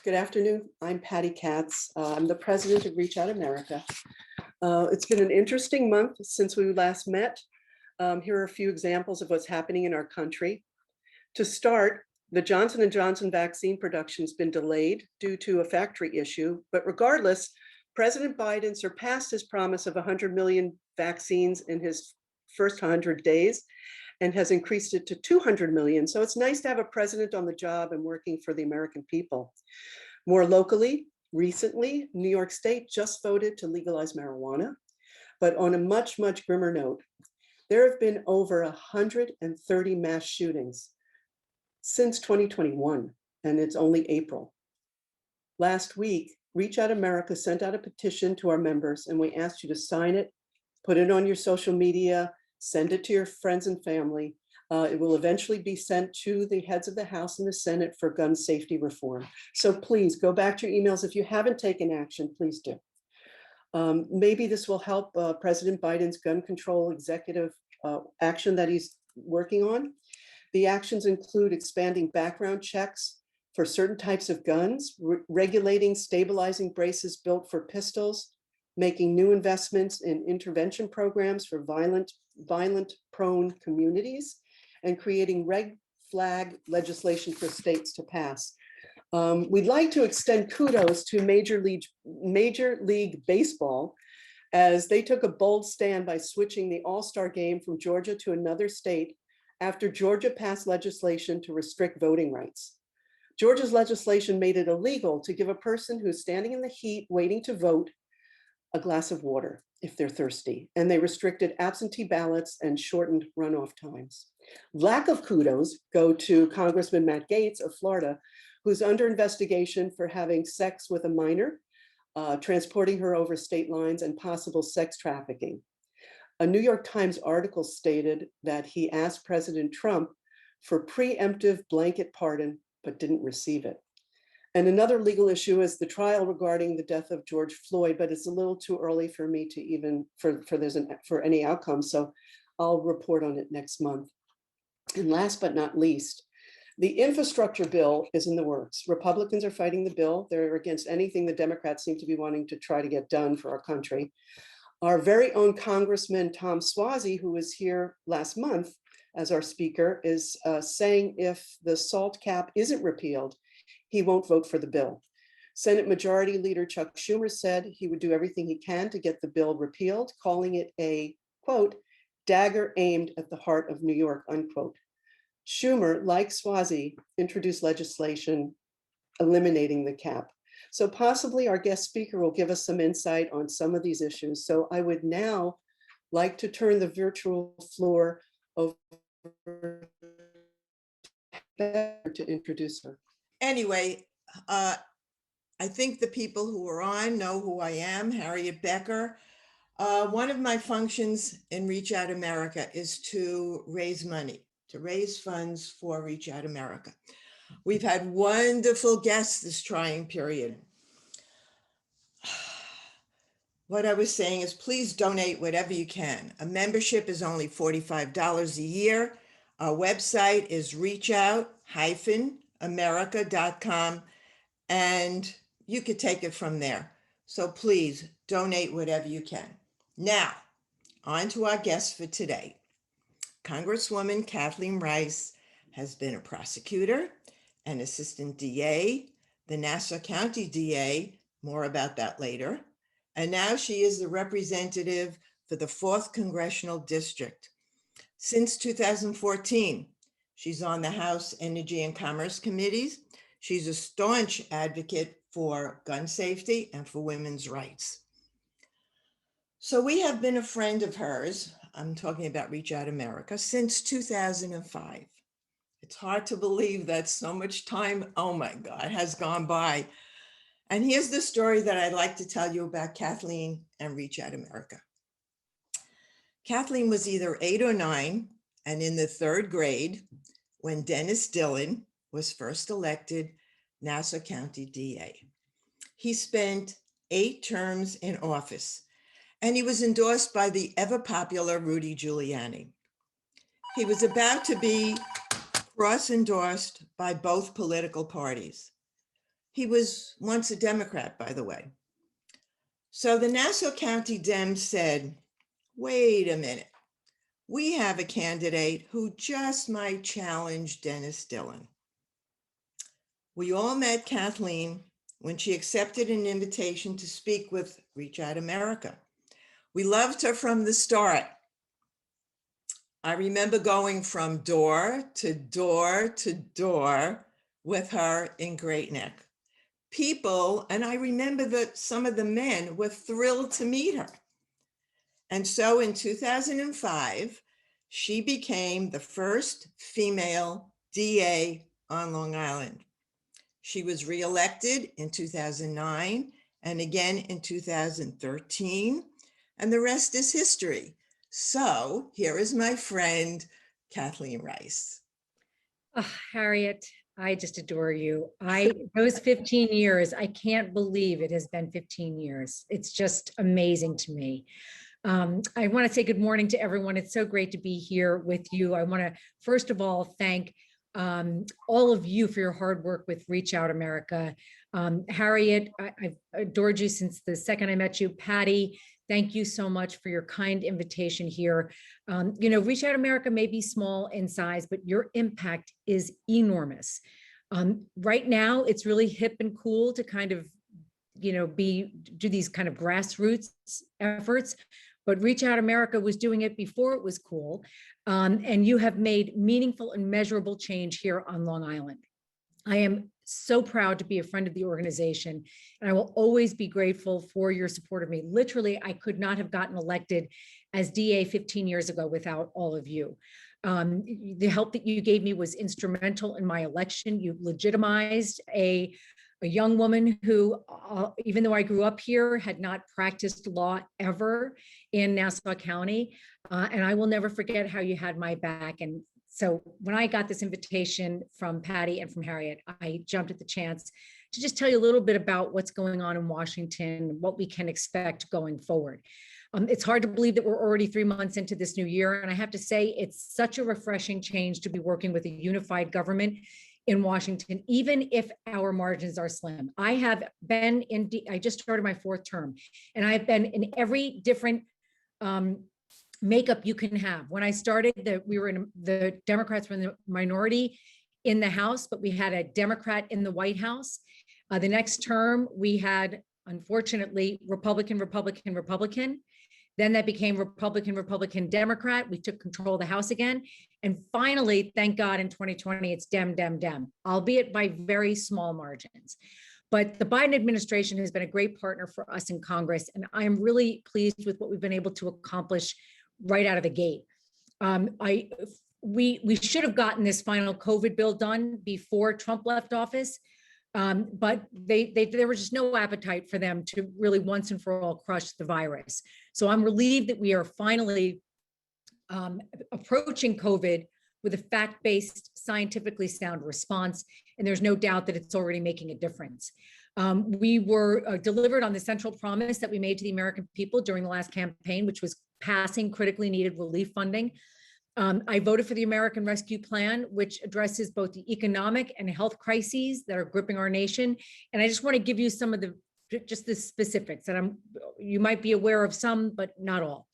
Good afternoon. I'm Patty Katz. I'm the president of Reach Out America. It's been an interesting month since we last met. Here are a few examples of what's happening in our country. To start, the Johnson & Johnson vaccine production has been delayed due to a factory issue, but regardless, President Biden surpassed his promise of 100 million vaccines in his first 100 days and has increased it to 200 million. So it's nice to have a president on the job and working for the American people. More locally, recently, New York State just voted to legalize marijuana, but on a much, much grimmer note, there have been over 130 mass shootings since 2021, and it's only April. Last week, Reach Out America sent out a petition to our members, and we asked you to sign it, put it on your social media, send it to your friends and family. It will eventually be sent to the heads of the House and the Senate for gun safety reform. So please go back to your emails. If you haven't taken action, please do. Maybe this will help President Biden's gun control executive action that he's working on. The actions include expanding background checks for certain types of guns, regulating stabilizing braces built for pistols, making new investments in intervention programs for violent-prone communities, and creating red flag legislation for states to pass. We'd like to extend kudos to Major League Baseball, as they took a bold stand by switching the All-Star game from Georgia to another state after Georgia passed legislation to restrict voting rights. Georgia's legislation made it illegal to give a person who's standing in the heat waiting to vote a glass of water if they're thirsty, and they restricted absentee ballots and shortened runoff times. Lack of kudos go to Congressman Matt Gaetz of Florida, who's under investigation for having sex with a minor, transporting her over state lines, and possible sex trafficking. A New York Times article stated that he asked President Trump for preemptive blanket pardon, but didn't receive it. And another legal issue is the trial regarding the death of George Floyd, but it's a little too early for me to even for any outcome. So I'll report on it next month. And last but not least, the infrastructure bill is in the works. Republicans are fighting the bill. They're against anything the Democrats seem to be wanting to try to get done for our country. Our very own Congressman Tom Suozzi, who was here last month as our speaker, is saying if the SALT cap isn't repealed, he won't vote for the bill. Senate Majority Leader Chuck Schumer said he would do everything he can to get the bill repealed, calling it a, quote, dagger aimed at the heart of New York, unquote. Schumer, like Suozzi, introduced legislation eliminating the cap. So possibly our guest speaker will give us some insight on some of these issues. So I would now like to turn the virtual floor over to introduce her. Anyway, I think the people who are on know who I am, Harriet Becker. One of my functions in Reach Out America is to raise money, to raise funds for Reach Out America. We've had wonderful guests this trying period. What I was saying is please donate whatever you can. A membership is only $45 a year. Our website is reachout-america.com, and you could take it from there. So please donate whatever you can. Now, on to our guest for today. Congresswoman Kathleen Rice has been a prosecutor, an assistant DA, the Nassau County DA, more about that later, and now she is the representative for the 4th Congressional District. Since 2014, she's on the House Energy and Commerce Committees. She's a staunch advocate for gun safety and for women's rights. So we have been a friend of hers, I'm talking about Reach Out America, since 2005. It's hard to believe that so much time, oh my God, has gone by. And here's the story that I'd like to tell you about Kathleen and Reach Out America. Kathleen was either 8 or 9 and in the 3rd grade when Dennis Dillon was first elected Nassau County DA. He spent 8 terms in office, and he was endorsed by the ever-popular Rudy Giuliani. He was about to be cross-endorsed by both political parties. He was once a Democrat, by the way. So the Nassau County Dems said, wait a minute. We have a candidate who just might challenge Dennis Dillon. We all met Kathleen when she accepted an invitation to speak with Reach Out America. We loved her from the start. I remember going from door to door to door with her in Great Neck. People, and I remember that some of the men were thrilled to meet her. And so in 2005, she became the first female DA on Long Island. She was reelected in 2009 and again in 2013, and the rest is history. So here is my friend, Kathleen Rice. Oh, Harriet, I just adore you. Those 15 years, I can't believe it has been 15 years. It's just amazing to me. I want to say good morning to everyone. It's so great to be here with you. I want to, first of all, thank all of you for your hard work with Reach Out America. Harriet, I've adored you since the second I met you. Patty, thank you so much for your kind invitation here. Reach Out America may be small in size, but your impact is enormous. Right now, it's really hip and cool to kind of, do these kind of grassroots efforts, but Reach Out America was doing it before it was cool. And you have made meaningful and measurable change here on Long Island. I am so proud to be a friend of the organization, and I will always be grateful for your support of me. Literally, I could not have gotten elected as DA 15 years ago without all of you. The help that you gave me was instrumental in my election. You legitimized a young woman who, even though I grew up here, had not practiced law ever in Nassau County. And I will never forget how you had my back. And so when I got this invitation from Patty and from Harriet, I jumped at the chance to just tell you a little bit about what's going on in Washington, what we can expect going forward. It's hard to believe that we're already 3 months into this new year. And I have to say, it's such a refreshing change to be working with a unified government in Washington, even if our margins are slim. I have been I just started my 4th term, and I've been in every different makeup you can have. When I started, the Democrats were in the minority in the House, but we had a Democrat in the White House. The next term, we had, unfortunately, Republican. Then that became Republican, Democrat. We took control of the House again. And finally, thank God, in 2020, it's Dem, albeit by very small margins. But the Biden administration has been a great partner for us in Congress. And I am really pleased with what we've been able to accomplish right out of the gate. We should have gotten this final COVID bill done before Trump left office. But there was just no appetite for them to really once and for all crush the virus. So I'm relieved that we are finally approaching COVID with a fact-based, scientifically sound response. And there's no doubt that it's already making a difference. We were delivered on the central promise that we made to the American people during the last campaign, which was passing critically needed relief funding. I voted for the American Rescue Plan, which addresses both the economic and health crises that are gripping our nation. And I just want to give you some of the specifics that you might be aware of some, but not all.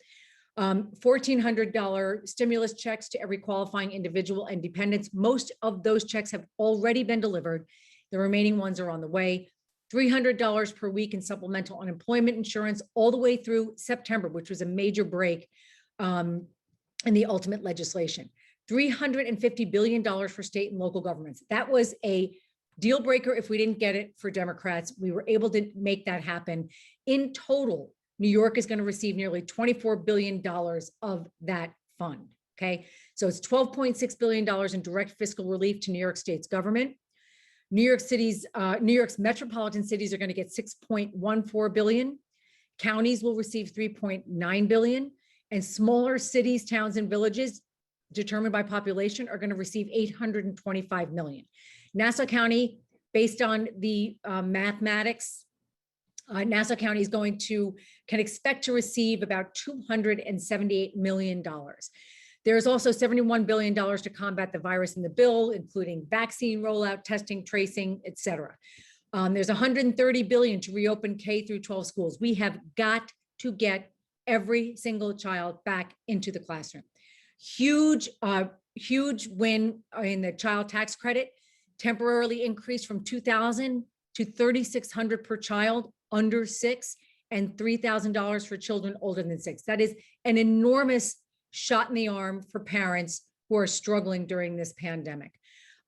$1,400 stimulus checks to every qualifying individual and dependents. Most of those checks have already been delivered. The remaining ones are on the way. $300 per week in supplemental unemployment insurance all the way through September, which was a major break in the ultimate legislation. $350 billion for state and local governments. That was a deal breaker if we didn't get it for Democrats. We were able to make that happen. In total, New York is going to receive nearly $24 billion of that fund. Okay, so it's $12.6 billion in direct fiscal relief to New York State's government. New York's metropolitan cities are going to get $6.14 billion. Counties will receive $3.9 billion. And smaller cities, towns, and villages determined by population are going to receive $825 million. Nassau County, based on the mathematics, Nassau County is can expect to receive about $278 million. There's also $71 billion to combat the virus in the bill, including vaccine rollout, testing, tracing, et cetera. There's 130 billion to reopen K through 12 schools. We have got to get every single child back into the classroom. Huge win in the child tax credit, temporarily increased from $2,000 to $3,600 per child under 6, and $3,000 for children older than 6. That is an enormous shot in the arm for parents who are struggling during this pandemic.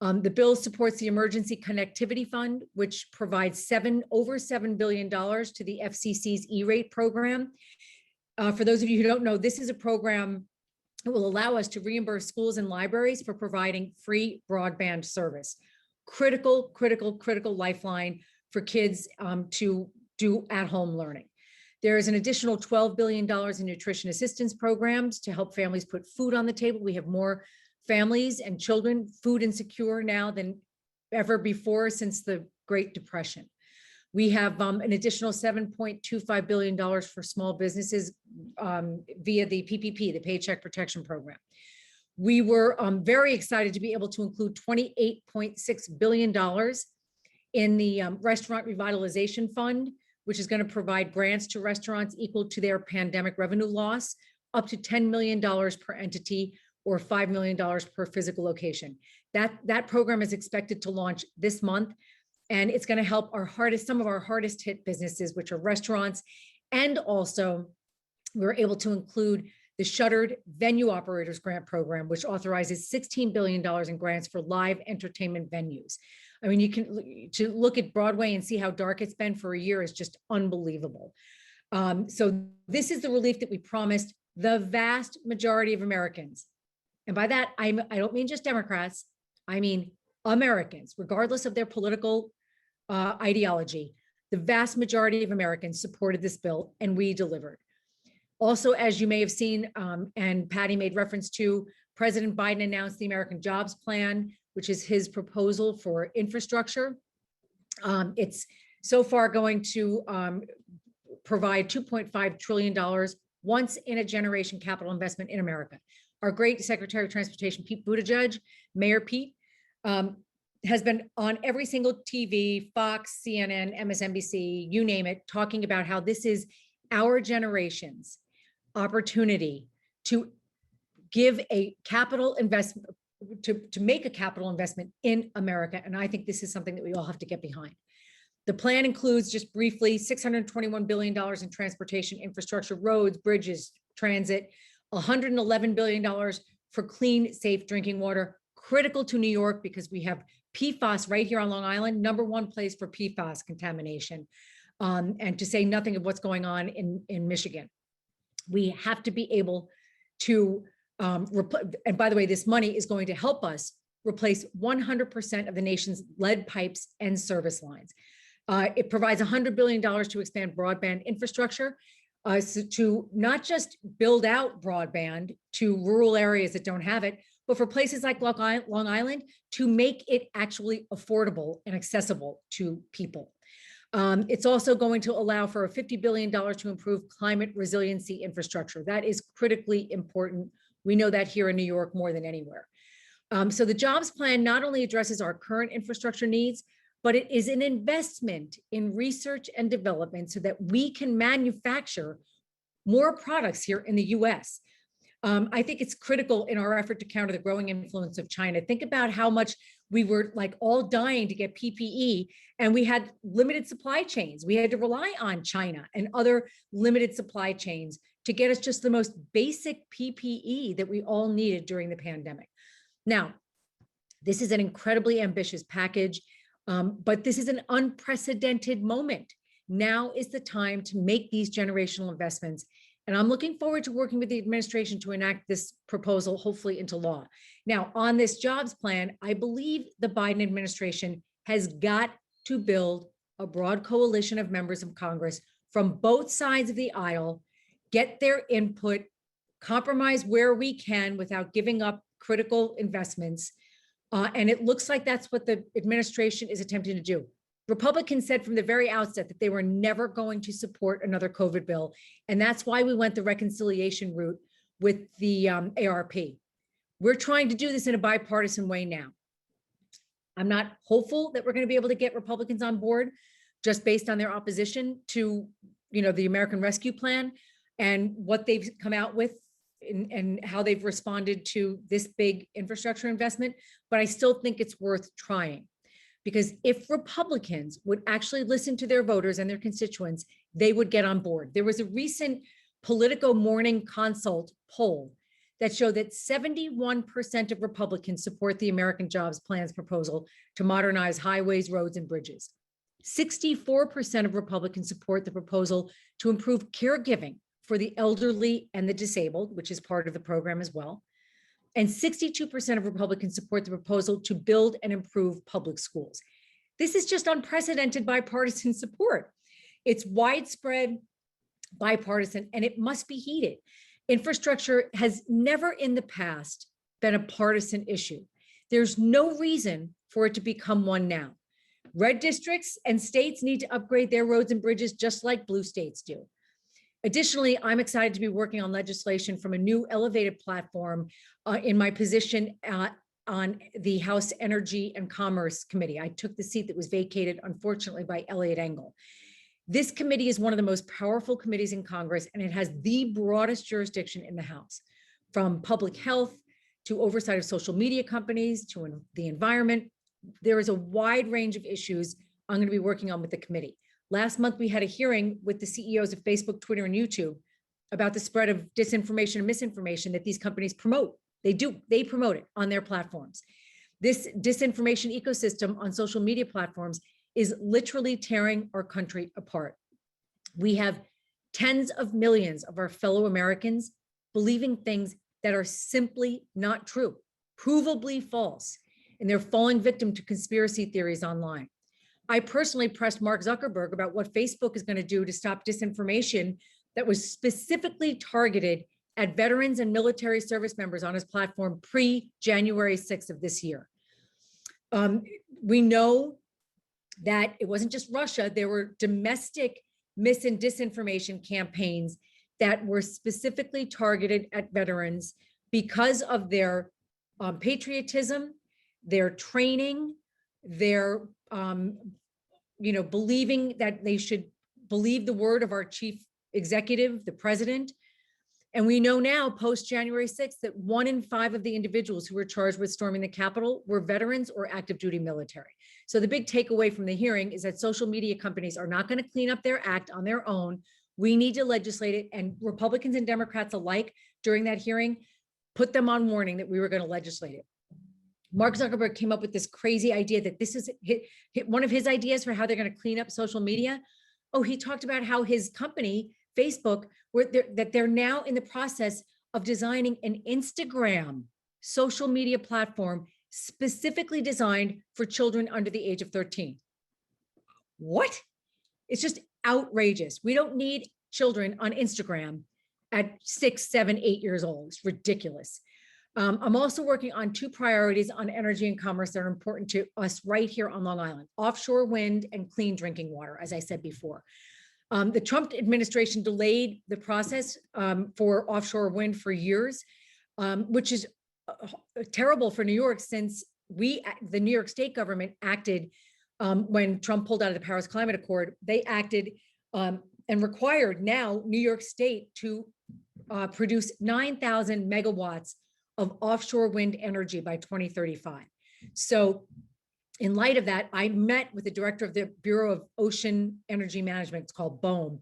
The bill supports the Emergency Connectivity Fund, which provides over $7 billion to the FCC's E-rate program. For those of you who don't know, this is a program that will allow us to reimburse schools and libraries for providing free broadband service. Critical lifeline for kids to do at-home learning. There is an additional $12 billion in nutrition assistance programs to help families put food on the table. We have more families and children food insecure now than ever before since the Great Depression. We have an additional $7.25 billion for small businesses via the PPP, the Paycheck Protection Program. We were very excited to be able to include $28.6 billion in the Restaurant Revitalization Fund, which is going to provide grants to restaurants equal to their pandemic revenue loss, up to $10 million per entity or $5 million per physical location. That program is expected to launch this month, and it's going to help some of our hardest hit businesses, which are restaurants. And also, we're able to include the Shuttered Venue Operators Grant Program, which authorizes $16 billion in grants for live entertainment venues. I mean, to look at Broadway and see how dark it's been for a year is just unbelievable. So this is the relief that we promised the vast majority of Americans. And by that, I don't mean just Democrats, I mean Americans, regardless of their political ideology. The vast majority of Americans supported this bill, and we delivered. Also, as you may have seen, and Patty made reference to, President Biden announced the American Jobs Plan, which is his proposal for infrastructure. It's so far going to provide $2.5 trillion once in a generation capital investment in America. Our great Secretary of Transportation, Pete Buttigieg, Mayor Pete, has been on every single TV, Fox, CNN, MSNBC, you name it, talking about how this is our generation's opportunity to give a capital investment, to make a capital investment in America. And I think this is something that we all have to get behind. The plan includes, just briefly, $621 billion in transportation infrastructure, roads, bridges, transit, $111 billion for clean, safe drinking water, critical to New York because we have PFAS right here on Long Island, #1 place for PFAS contamination, and to say nothing of what's going on in Michigan. We have to be able to, and by the way, this money is going to help us replace 100% of the nation's lead pipes and service lines. It provides $100 billion to expand broadband infrastructure, to not just build out broadband to rural areas that don't have it, but for places like Long Island to make it actually affordable and accessible to people. It's also going to allow for a $50 billion to improve climate resiliency infrastructure. That is critically important. We know that here in New York more than anywhere. So the jobs plan not only addresses our current infrastructure needs, but it is an investment in research and development so that we can manufacture more products here in the US. I think it's critical in our effort to counter the growing influence of China. Think about how much we were like all dying to get PPE, and we had limited supply chains. We had to rely on China and other limited supply chains to get us just the most basic PPE that we all needed during the pandemic. Now, this is an incredibly ambitious package, but this is an unprecedented moment. Now is the time to make these generational investments. And I'm looking forward to working with the administration to enact this proposal, hopefully into law. Now, on this jobs plan, I believe the Biden administration has got to build a broad coalition of members of Congress from both sides of the aisle, get their input, compromise where we can without giving up critical investments. And it looks like that's what the administration is attempting to do. Republicans said from the very outset that they were never going to support another COVID bill. And that's why we went the reconciliation route with the ARP. We're trying to do this in a bipartisan way now. I'm not hopeful that we're going to be able to get Republicans on board just based on their opposition to, the American Rescue Plan and what they've come out with and how they've responded to this big infrastructure investment. But I still think it's worth trying, because if Republicans would actually listen to their voters and their constituents, they would get on board. There was a recent Politico Morning Consult poll that showed that 71% of Republicans support the American Jobs Plan's proposal to modernize highways, roads, and bridges. 64% of Republicans support the proposal to improve caregiving for the elderly and the disabled, which is part of the program as well. And 62% of Republicans support the proposal to build and improve public schools. This is just unprecedented bipartisan support. It's widespread, bipartisan, and it must be heeded. Infrastructure has never in the past been a partisan issue. There's no reason for it to become one now. Red districts and states need to upgrade their roads and bridges just like blue states do. Additionally, I'm excited to be working on legislation from a new elevated platform in my position on the House Energy and Commerce Committee. I took the seat that was vacated, unfortunately, by Elliot Engel. This committee is one of the most powerful committees in Congress, and it has the broadest jurisdiction in the House, from public health to oversight of social media companies to the environment. There is a wide range of issues I'm going to be working on with the committee. Last month, we had a hearing with the CEOs of Facebook, Twitter, and YouTube about the spread of disinformation and misinformation that these companies promote. They promote it on their platforms. This disinformation ecosystem on social media platforms is literally tearing our country apart. We have tens of millions of our fellow Americans believing things that are simply not true, provably false, and they're falling victim to conspiracy theories online. I personally pressed Mark Zuckerberg about what Facebook is going to do to stop disinformation that was specifically targeted at veterans and military service members on his platform pre-January 6th of this year. We know that it wasn't just Russia. There were domestic mis and disinformation campaigns that were specifically targeted at veterans because of their patriotism, their training, their believing that they should believe the word of our chief executive, the president. And we know now, post January 6th, that 1 in 5 of the individuals who were charged with storming the Capitol were veterans or active duty military. So the big takeaway from the hearing is that social media companies are not going to clean up their act on their own. We need to legislate it, and Republicans and Democrats alike during that hearing put them on warning that we were going to legislate it. Mark Zuckerberg came up with this crazy idea that this is one of his ideas for how they're going to clean up social media. Oh, he talked about how his company, Facebook, that they're now in the process of designing an Instagram social media platform specifically designed for children under the age of 13. What? It's just outrageous. We don't need children on Instagram at 6, 7, 8 years old. It's ridiculous. I'm also working on 2 priorities on energy and commerce that are important to us right here on Long Island: offshore wind and clean drinking water, as I said before. The Trump administration delayed the process for offshore wind for years, which is terrible for New York, since the New York state government acted when Trump pulled out of the Paris Climate Accord. They acted and required now New York State to produce 9,000 megawatts of offshore wind energy by 2035. So in light of that, I met with the director of the Bureau of Ocean Energy Management, it's called BOEM,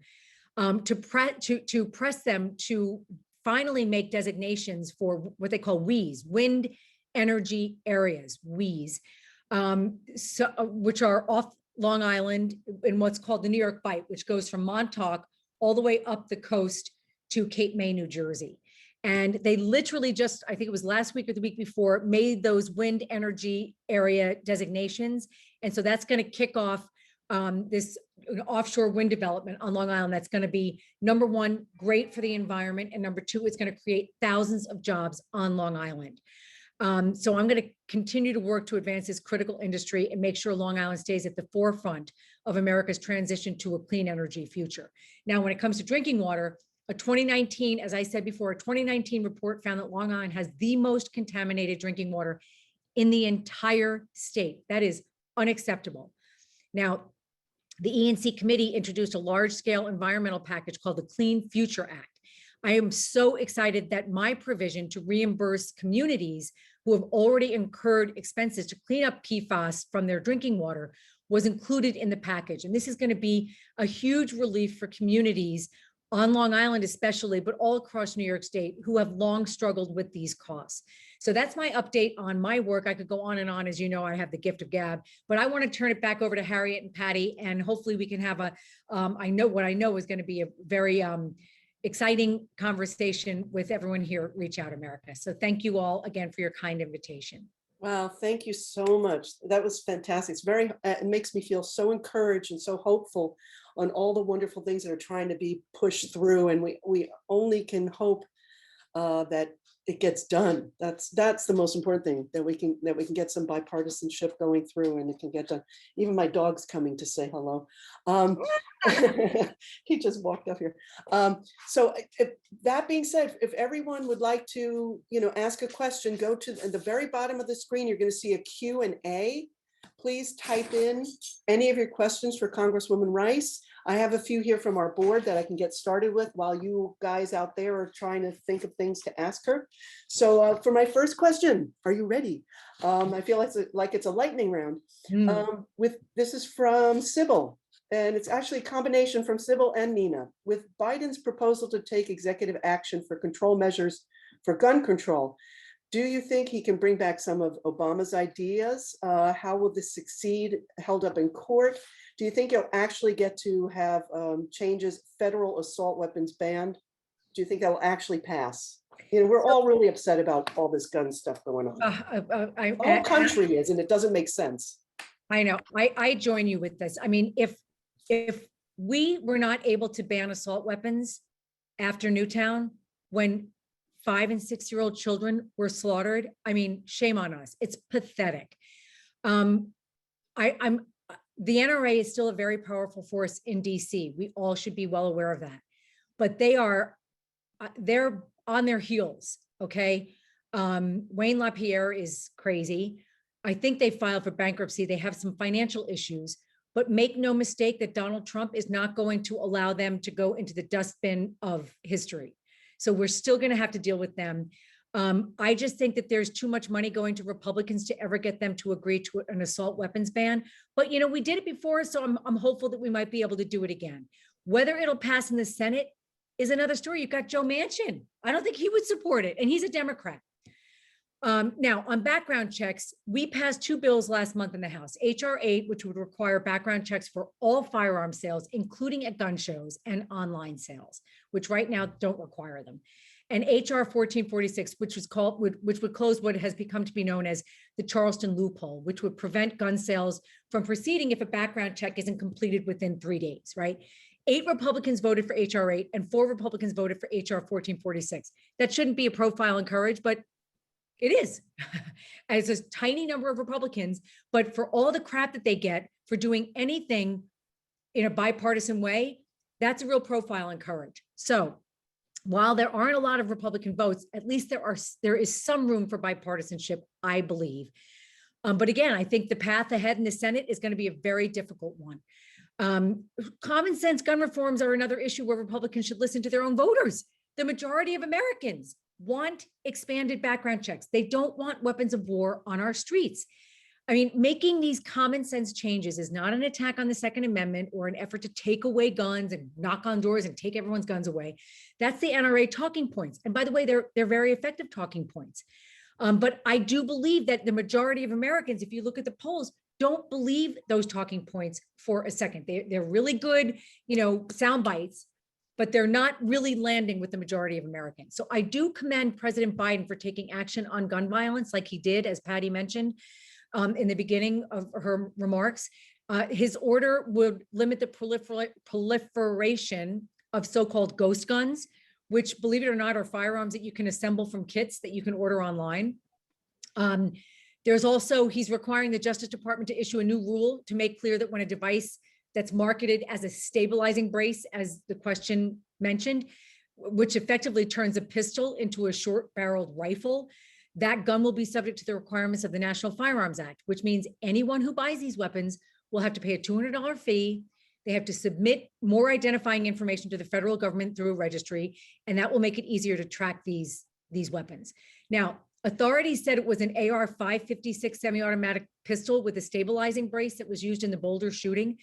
to press them to finally make designations for what they call WEEs, wind energy areas, WEEs, which are off Long Island in what's called the New York Bight, which goes from Montauk all the way up the coast to Cape May, New Jersey. And they literally just, I think it was last week or the week before, made those wind energy area designations. And so that's going to kick off this offshore wind development on Long Island. That's going to be, number one, great for the environment. And number two, it's going to create thousands of jobs on Long Island. So I'm going to continue to work to advance this critical industry and make sure Long Island stays at the forefront of America's transition to a clean energy future. Now, when it comes to drinking water, a 2019, as I said before, a 2019 report found that Long Island has the most contaminated drinking water in the entire state. That is unacceptable. Now, the E&C committee introduced a large-scale environmental package called the Clean Future Act. I am so excited that my provision to reimburse communities who have already incurred expenses to clean up PFAS from their drinking water was included in the package. And this is going to be a huge relief for communities on Long Island especially, but all across New York State who have long struggled with these costs. So that's my update on my work. I could go on and on, as you know, I have the gift of gab, but I want to turn it back over to Harriet and Patty, and hopefully we can have a, I know is going to be a very exciting conversation with everyone here at Reach Out America. So thank you all again for your kind invitation. Wow, thank you so much. That was fantastic. It's very, it makes me feel so encouraged and so hopeful on all the wonderful things that are trying to be pushed through. And we only can hope that it gets done. That's the most important thing, that we can get some bipartisanship going through and it can get done. Even my dog's coming to say hello. He just walked up here. So that being said, if everyone would like to, ask a question, go to the very bottom of the screen. You're going to see a Q&A. Please type in any of your questions for Congresswoman Rice. I have a few here from our board that I can get started with while you guys out there are trying to think of things to ask her. So for my first question, are you ready? I feel like it's a lightning round. This is from Sybil, and it's actually a combination from Sybil and Nina. With Biden's proposal to take executive action for control measures for gun control, do you think he can bring back some of Obama's ideas? How will this succeed held up in court? Do you think he'll actually get to have changes, federal assault weapons banned? Do you think that will actually pass? We're all really upset about all this gun stuff going on. The whole country is, and it doesn't make sense. I know. I join you with this. I mean, if we were not able to ban assault weapons after Newtown, when 5- and 6-year-old children were slaughtered, I mean, shame on us. It's pathetic. The NRA is still a very powerful force in DC. We all should be well aware of that. But they're on their heels, okay? Wayne LaPierre is crazy. I think they filed for bankruptcy. They have some financial issues, but make no mistake that Donald Trump is not going to allow them to go into the dustbin of history. So we're still going to have to deal with them. I just think that there's too much money going to Republicans to ever get them to agree to an assault weapons ban. But, we did it before, so I'm hopeful that we might be able to do it again. Whether it'll pass in the Senate is another story. You've got Joe Manchin. I don't think he would support it, and he's a Democrat. Now, on background checks, we passed 2 bills last month in the House. H.R. 8, which would require background checks for all firearm sales, including at gun shows and online sales, which right now don't require them. And H.R. 1446, which would close what has become to be known as the Charleston loophole, which would prevent gun sales from proceeding if a background check isn't completed within 3 days, right? 8 Republicans voted for H.R. 8 and 4 Republicans voted for H.R. 1446. That shouldn't be a profile in courage, but it is. As a tiny number of Republicans, but for all the crap that they get for doing anything in a bipartisan way, that's a real profile in courage. So while there aren't a lot of Republican votes, at least there is some room for bipartisanship, I believe. But again, I think the path ahead in the Senate is going to be a very difficult one. Common sense gun reforms are another issue where Republicans should listen to their own voters. The majority of Americans want expanded background checks. They don't want weapons of war on our streets. I mean, making these common sense changes is not an attack on the Second Amendment or an effort to take away guns and knock on doors and take everyone's guns away. That's the NRA talking points. And by the way, they're very effective talking points. But I do believe that the majority of Americans, if you look at the polls, don't believe those talking points for a second. They're really good, sound bites, but they're not really landing with the majority of Americans. So I do commend President Biden for taking action on gun violence like he did, as Patty mentioned in the beginning of her remarks. His order would limit the proliferation of so-called ghost guns, which, believe it or not, are firearms that you can assemble from kits that you can order online. There's also, he's requiring the Justice Department to issue a new rule to make clear that when a device that's marketed as a stabilizing brace, as the question mentioned, which effectively turns a pistol into a short-barreled rifle, that gun will be subject to the requirements of the National Firearms Act, which means anyone who buys these weapons will have to pay a $200 fee. They have to submit more identifying information to the federal government through a registry, and that will make it easier to track these weapons. Now, authorities said it was an AR-556 semi-automatic pistol with a stabilizing brace that was used in the Boulder shooting.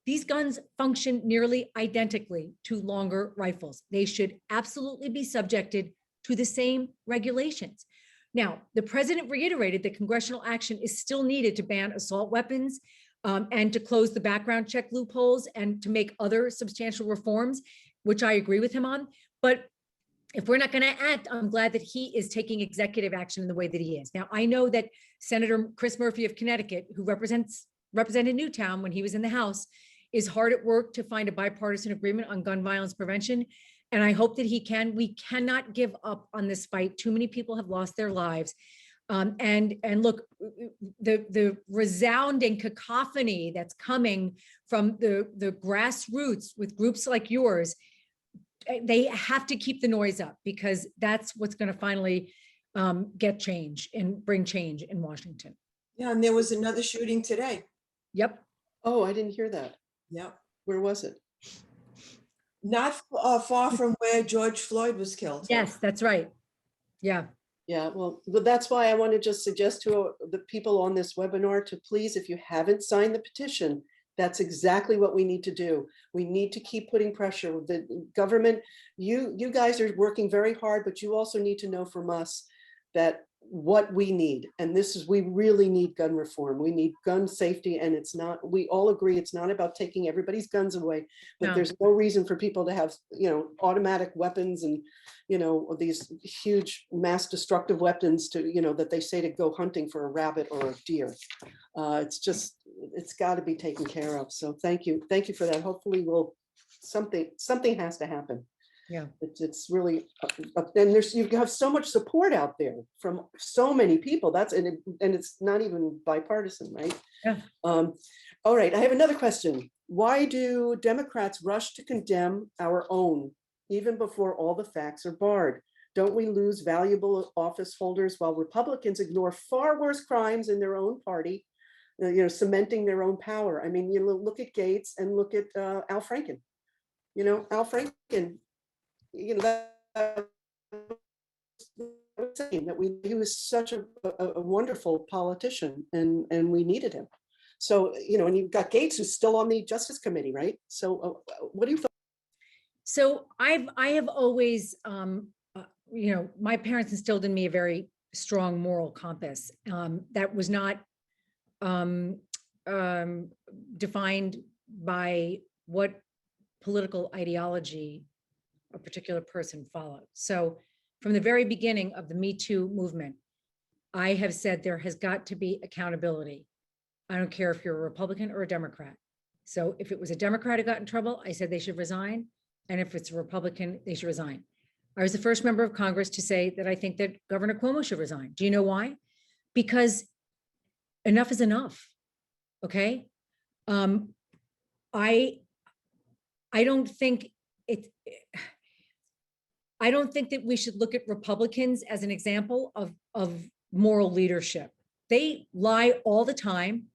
These guns function nearly identically to longer rifles. They should absolutely be subjected to the same regulations. Now, the president reiterated that congressional action is still needed to ban assault weapons and to close the background check loopholes and to make other substantial reforms, which I agree with him on. But if we're not going to act, I'm glad that he is taking executive action in the way that he is. Now, I know that Senator Chris Murphy of Connecticut, who represented Newtown when he was in the House, is hard at work to find a bipartisan agreement on gun violence prevention. And I hope that he can. We cannot give up on this fight. Too many people have lost their lives. And look, the resounding cacophony that's coming from the grassroots with groups like yours, they have to keep the noise up, because that's what's going to finally get change and bring change in Washington. Yeah, and there was another shooting today. Yep. Oh, I didn't hear that. Yep. Where was it? Not far from where George Floyd was killed. Yes, that's right. Yeah. Yeah, well, that's why I want to just suggest to the people on this webinar to please, if you haven't signed the petition, that's exactly what we need to do. We need to keep putting pressure. The government, you guys are working very hard, but you also need to know from us that what we need, and this is, we really need gun reform. We need gun safety, and it's not, we all agree it's not about taking everybody's guns away, but No. there's no reason for people to have, automatic weapons and, these huge mass destructive weapons to, that they say to go hunting for a rabbit or a deer. It's just, it's got to be taken care of. So thank you for that. Hopefully something has to happen. Yeah. It's really, and you have so much support out there from so many people. And it's not even bipartisan, right? Yeah. All right, I have another question. Why do Democrats rush to condemn our own, even before all the facts are barred? Don't we lose valuable office holders while Republicans ignore far worse crimes in their own party, cementing their own power? I mean, look at Gates and look at Al Franken. Al Franken, that he was such a wonderful politician, and we needed him. So, and you've got Gates, who's still on the Justice Committee, right? So what do you think? So I have always, my parents instilled in me a very strong moral compass that was not defined by what political ideology a particular person followed. So from the very beginning of the Me Too movement, I have said there has got to be accountability. I don't care if you're a Republican or a Democrat. So if it was a Democrat who got in trouble, I said they should resign. And if it's a Republican, they should resign. I was the first member of Congress to say that I think that Governor Cuomo should resign. Do you know why? Because enough is enough. Okay. I don't think that we should look at Republicans as an example of moral leadership. They lie all the time.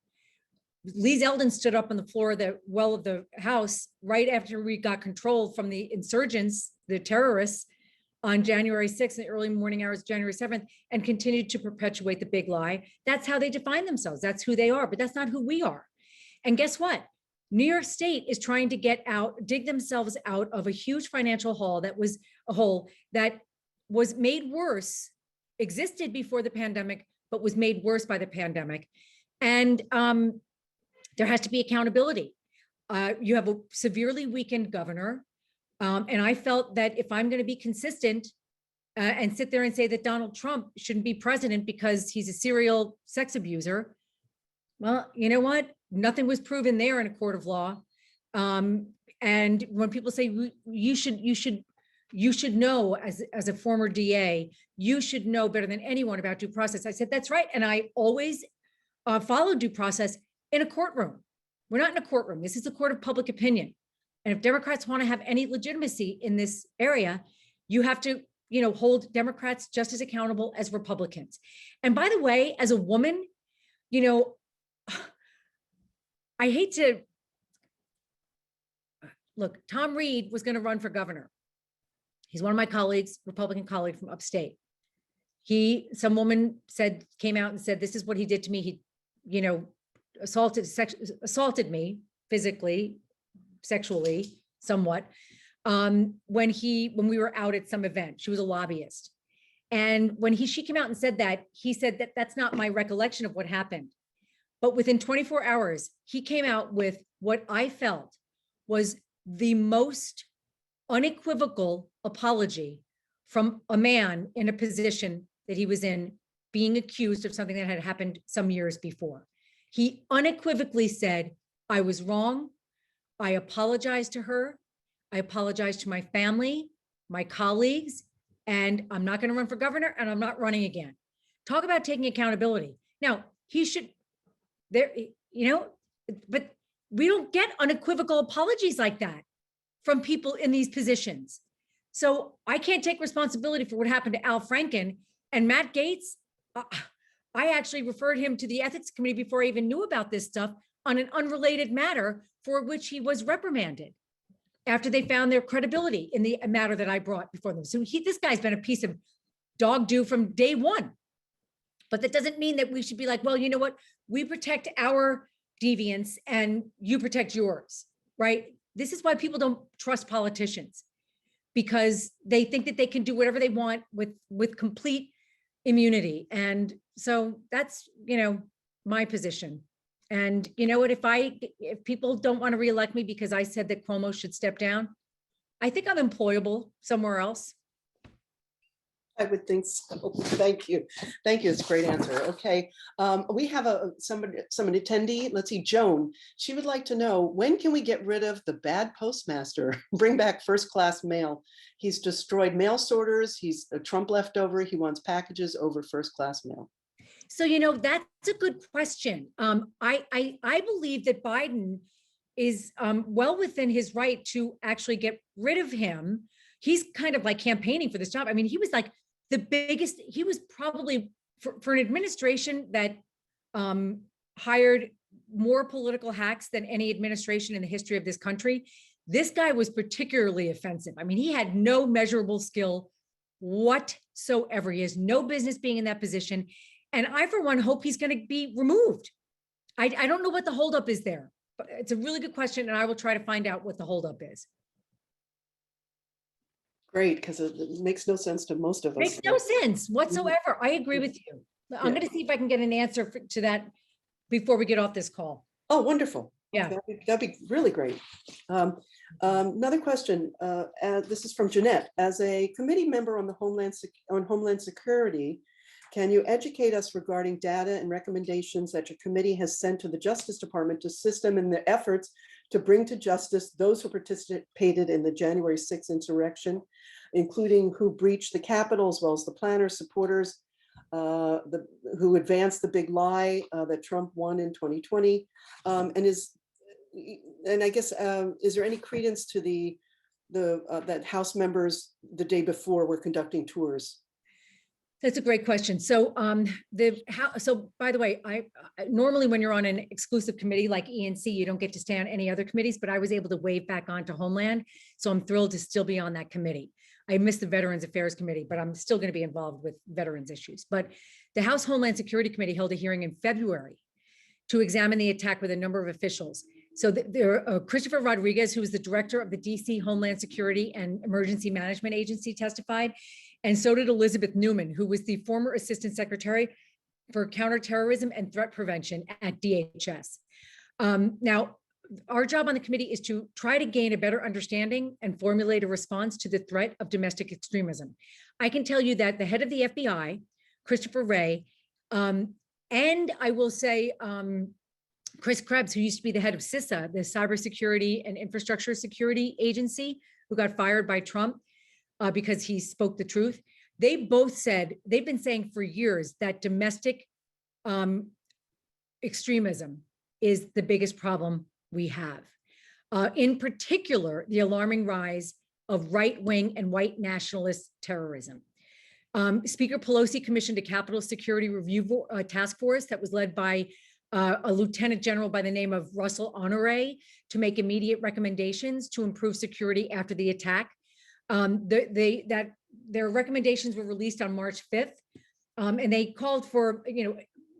Lee Zeldin stood up on the floor of the well of the House right after we got control from the insurgents, the terrorists, on January 6th, in the early morning hours, January 7th, and continued to perpetuate the big lie. That's how they define themselves. That's who they are, but that's not who we are. And guess what? New York State is trying to dig themselves out of a huge financial hole that was made worse, existed before the pandemic, but was made worse by the pandemic. And there has to be accountability. You have a severely weakened governor. And I felt that if I'm going to be consistent and sit there and say that Donald Trump shouldn't be president because he's a serial sex abuser, well, you know what? Nothing was proven there in a court of law. And when people say you should know, as a former DA, you should know better than anyone about due process. I said, that's right. And I always followed due process in a courtroom. We're not in a courtroom. This is a court of public opinion. And if Democrats want to have any legitimacy in this area, you have to hold Democrats just as accountable as Republicans. And by the way, as a woman, I hate to look, Tom Reed was going to run for governor. He's one of my colleagues, Republican colleague from upstate. Some woman came out and said, this is what he did to me. He, assaulted me physically, sexually, somewhat. When we were out at some event, she was a lobbyist. And when she came out and said that, he said that that's not my recollection of what happened. But within 24 hours, he came out with what I felt was the most unequivocal apology from a man in a position that he was in, being accused of something that had happened some years before. He unequivocally said, I was wrong. I apologize to her. I apologize to my family, my colleagues, and I'm not going to run for governor, and I'm not running again. Talk about taking accountability. Now, he should, but we don't get unequivocal apologies like that from people in these positions. So I can't take responsibility for what happened to Al Franken and Matt Gaetz. I actually referred him to the ethics committee before I even knew about this stuff on an unrelated matter for which he was reprimanded after they found their credibility in the matter that I brought before them. So this guy's been a piece of dog do from day one. But that doesn't mean that we should be like, well, you know what? We protect our deviance and you protect yours, right? This is why people don't trust politicians, because they think that they can do whatever they want with complete immunity. And so that's, my position. And you know what, if people don't want to reelect me because I said that Cuomo should step down, I think I'm employable somewhere else. I would think so. Thank you. Thank you. It's a great answer. Okay. We have some attendee. Let's see, Joan. She would like to know, when can we get rid of the bad postmaster? Bring back first-class mail. He's destroyed mail sorters. He's a Trump leftover. He wants packages over first-class mail. So, that's a good question. I believe that Biden is well within his right to actually get rid of him. He's kind of like campaigning for this job. I mean, he was like the biggest, he was probably for an administration that hired more political hacks than any administration in the history of this country. This guy was particularly offensive. I mean, he had no measurable skill whatsoever. He has no business being in that position. And I, for one, hope he's going to be removed. I don't know what the holdup is there, but it's a really good question. And I will try to find out what the holdup is. Great, because it makes no sense to most of us. Makes no sense whatsoever. I agree with you. I'm going to see if I can get an answer to that before we get off this call. Oh, wonderful. Yeah. That'd be really great. Another question. This is from Jeanette. As a committee member on the Homeland Security, can you educate us regarding data and recommendations that your committee has sent to the Justice Department to assist them in their efforts to bring to justice those who participated in the January 6th insurrection, including who breached the Capitol, as well as the planners, supporters, who advanced the big lie that Trump won in 2020? And I guess, is there any credence to that House members the day before were conducting tours? That's a great question. So by the way, I normally when you're on an exclusive committee like ENC, you don't get to stay on any other committees, but I was able to wave back onto Homeland. So I'm thrilled to still be on that committee. I missed the Veterans Affairs Committee, but I'm still going to be involved with veterans issues. But the House Homeland Security Committee held a hearing in February to examine the attack with a number of officials. So Christopher Rodriguez, who is the director of the DC Homeland Security and Emergency Management Agency, testified. And so did Elizabeth Newman, who was the former Assistant Secretary for Counterterrorism and Threat Prevention at DHS. Now, our job on the committee is to try to gain a better understanding and formulate a response to the threat of domestic extremism. I can tell you that the head of the FBI, Christopher Wray, and I will say Chris Krebs, who used to be the head of CISA, the Cybersecurity and Infrastructure Security Agency, who got fired by Trump, because he spoke the truth. They both said, they've been saying for years that domestic extremism is the biggest problem we have. In particular, the alarming rise of right-wing and white nationalist terrorism. Speaker Pelosi commissioned a Capitol Security Review Task Force that was led by a lieutenant general by the name of Russell Honore to make immediate recommendations to improve security after the attack. Their recommendations were released on March 5th, and they called for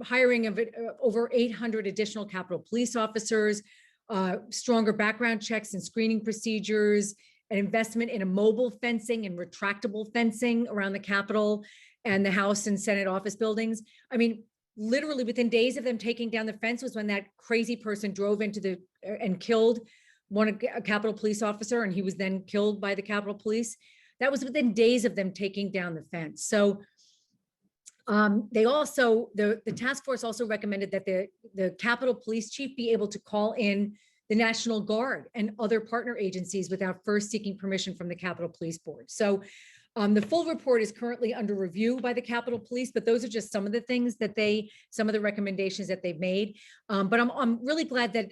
hiring of over 800 additional Capitol police officers, stronger background checks and screening procedures, an investment in a mobile fencing and retractable fencing around the Capitol and the House and Senate office buildings. I mean, literally within days of them taking down the fence was when that crazy person drove into and killed a Capitol police officer, and he was then killed by the Capitol Police. That was within days of them taking down the fence. So they also, the task force also recommended that the Capitol Police Chief be able to call in the National Guard and other partner agencies without first seeking permission from the Capitol Police Board. So the full report is currently under review by the Capitol Police, but those are just some of the things that some of the recommendations that they've made. But I'm really glad that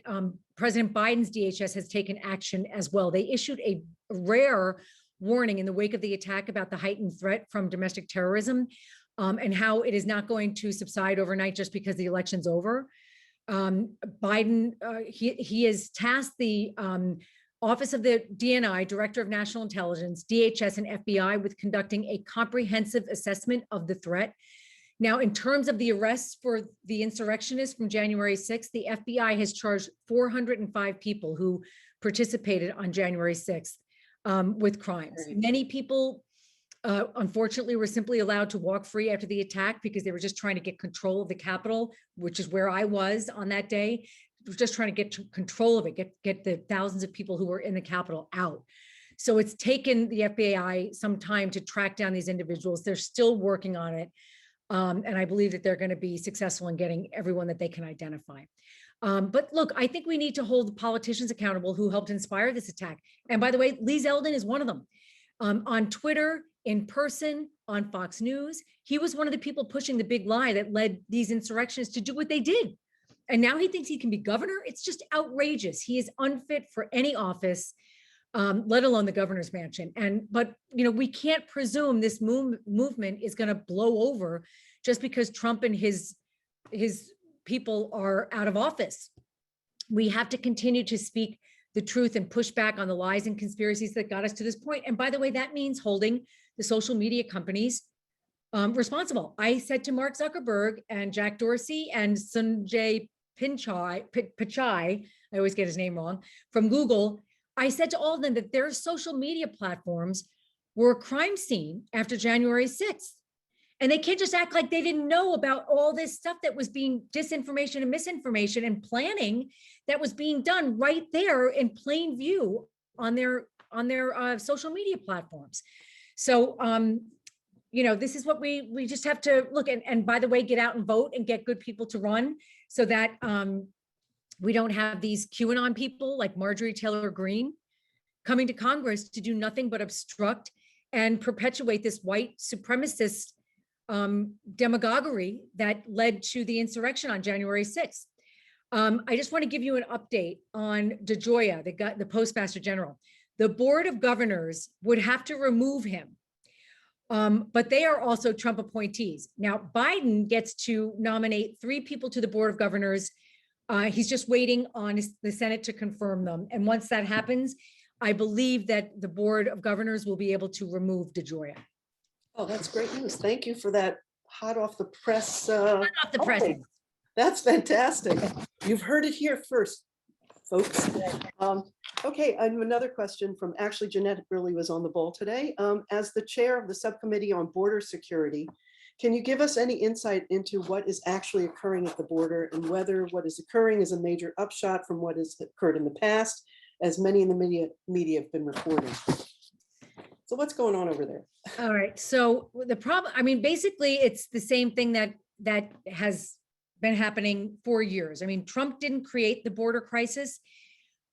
President Biden's DHS has taken action as well. They issued a rare warning in the wake of the attack about the heightened threat from domestic terrorism and how it is not going to subside overnight just because the election's over. Biden, he has tasked the Office of the DNI, Director of National Intelligence, DHS, and FBI with conducting a comprehensive assessment of the threat. Now, in terms of the arrests for the insurrectionists from January 6th, the FBI has charged 405 people who participated on January 6th with crimes. Many people, unfortunately, were simply allowed to walk free after the attack because they were just trying to get control of the Capitol, which is where I was on that day. Just trying to get control of it, get the thousands of people who were in the Capitol out. So it's taken the FBI some time to track down these individuals. They're still working on it. And I believe that they're going to be successful in getting everyone that they can identify. But look, I think we need to hold the politicians accountable who helped inspire this attack. And by the way, Lee Zeldin is one of them. On Twitter, in person, on Fox News, he was one of the people pushing the big lie that led these insurrectionists to do what they did. And now he thinks he can be governor. It's just outrageous. He is unfit for any office, let alone the governor's mansion. But we can't presume this movement is going to blow over just because Trump and his people are out of office. We have to continue to speak the truth and push back on the lies and conspiracies that got us to this point. And by the way, that means holding the social media companies responsible. I said to Mark Zuckerberg and Jack Dorsey and Sundar Pichai, I always get his name wrong, from Google, I said to all of them that their social media platforms were a crime scene after January 6th. And they can't just act like they didn't know about all this stuff that was being disinformation and misinformation and planning that was being done right there in plain view on their social media platforms. So, this is what we just have to look at. And by the way, get out and vote and get good people to run so that we don't have these QAnon people like Marjorie Taylor Greene coming to Congress to do nothing but obstruct and perpetuate this white supremacist demagoguery that led to the insurrection on January 6th. I just want to give you an update on DeGioia, the Postmaster General. The Board of Governors would have to remove him. But they are also Trump appointees. Now, Biden gets to nominate 3 people to the Board of Governors. He's just waiting on the Senate to confirm them. And once that happens, I believe that the Board of Governors will be able to remove DeGioia. Oh, that's great news. Thank you for that hot off the press. Hot off the press. That's fantastic. You've heard it here first, folks. Okay, I have another question from actually Jeanette really was on the ball today. As the chair of the subcommittee on border security, can you give us any insight into what is actually occurring at the border and whether what is occurring is a major upshot from what has occurred in the past, as many in the media have been reporting? So what's going on over there? All right. So the problem, basically it's the same thing that has been happening for years. Trump didn't create the border crisis.